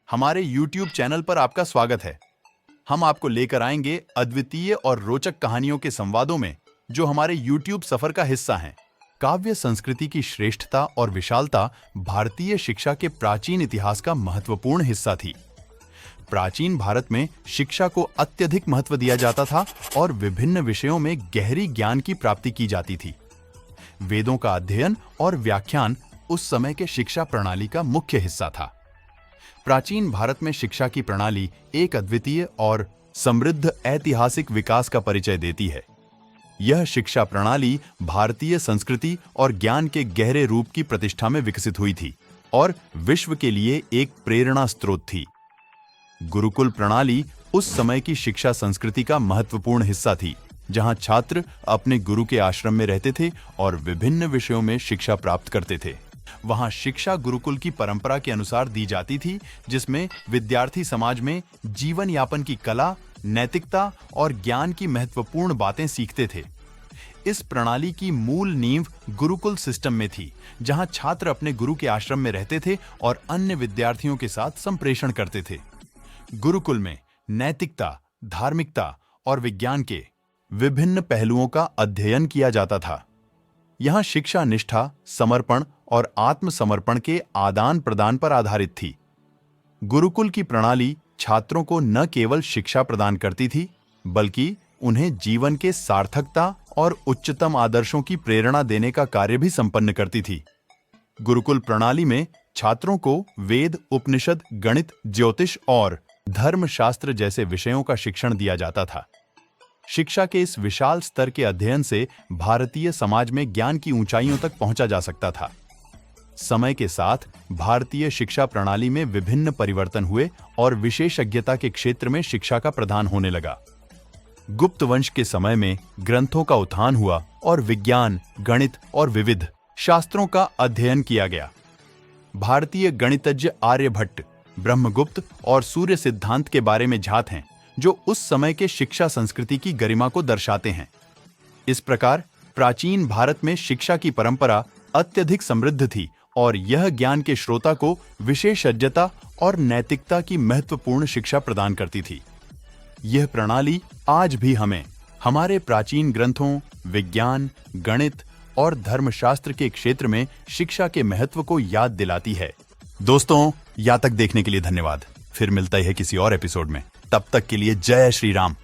हमारे YouTube channel पर आपका स्वागत है। हम आपको लेकर आएंगे अद्वितीय और रोचक कहानियों के संवादों में जो हमारे YouTube सफर का हिस्सा हैं। काव्य संस्कृति की श्रेष्ठता और विशालता भारतीय शिक्षा के प्राचीन इतिहास का महत्वपूर्ण हिस्सा थी। प्राचीन भारत में शिक्षा को अत्यधिक महत्व दिया जाता था और विभिन्न विषयों में गहरी ज्ञान की प्राप्ति की जाती थी। वेदों का अध्ययन और व्याख्यान उस समय के शिक्षा प्रणाली का मुख्य हिस्सा था। प्राचीन भारत में शिक्षा की प्रणाली एक अद्वितीय और समृद्ध ऐतिहासिक विकास का परिचय देती है। यह शिक्षा प्रणाली भारतीय संस्कृति और ज्ञान के गहरे रूप की प्रतिष्ठा में विकसित हुई थी और विश्व के लिए एक प्रेरणा स्रोत थी। गुरुकुल प्रणाली उस समय की शिक्षा संस्कृति का महत्वपूर्ण हिस्सा थी, जहां छात्र अपने गुरु के आश्रम में रहते थे और विभिन्न विषयों में शिक्षा प्राप्त करते थे। वहां शिक्षा गुरुकुल की परंपरा के अनुसार दी जाती थी, जिसमें विद्यार्थी समाज में जीवन यापन की कला, नैतिकता और ज्ञान की महत्वपूर्ण बातें सीखते थे। इस प्रणाली की मूल नींव गुरुकुल सिस्टम में थी, जहां छात्र अपने गुरु के आश्रम में रहते थे और अन्य विद्यार्थियों के साथ संप्रेषण करते थे। गुरुकुल में नैतिकता, धार्मिकता और विज्ञान के विभिन्न पहलुओं का अध्ययन किया जाता था। यहां शिक्षा निष्ठा, समर्पण और आत्मसमर्पण के आदान प्रदान पर आधारित थी। गुरुकुल की प्रणाली छात्रों को न केवल शिक्षा प्रदान करती थी, बल्कि उन्हें जीवन के सार्थकता और उच्चतम आदर्शों की प्रेरणा देने का कार्य भी संपन्न करती थी। गुरुकुल प्रणाली में छात्रों को वेद, उपनिषद, गणित, ज्योतिष और धर्मशास्त्र जैसे विषयों का शिक्षण दिया जाता था। शिक्षा के इस विशाल स्तर के अध्ययन से भारतीय समाज में ज्ञान की ऊंचाइयों तक पहुंचा जा सकता था। समय के साथ भारतीय शिक्षा प्रणाली में विभिन्न परिवर्तन हुए और विशेषज्ञता के क्षेत्र में शिक्षा का प्रदान होने लगा। गुप्त वंश के समय में ग्रंथों का उत्थान हुआ और विज्ञान, गणित और विविध शास्त्रों का अध्ययन किया गया। भारतीय गणितज्ञ आर्यभट्ट, ब्रह्मगुप्त और सूर्य सिद्धांत के बारे में झात हैं, जो उस समय के शिक्षा संस्कृति की गरिमा को दर्शाते हैं। इस प्रकार प्राचीन भारत में शिक्षा की परंपरा अत्यधिक समृद्ध थी और यह ज्ञान के श्रोता को विशेषज्ञता और नैतिकता की महत्वपूर्ण शिक्षा प्रदान करती थी। यह प्रणाली आज भी हमें हमारे प्राचीन ग्रंथों, विज्ञान, गणित और धर्मशास्त्र के क्षेत्र में शिक्षा के महत्व को याद दिलाती है। दोस्तों, यहाँ तक देखने के लिए धन्यवाद। फिर मिलता है किसी और एपिसोड में। तब तक के लिए जय श्री राम।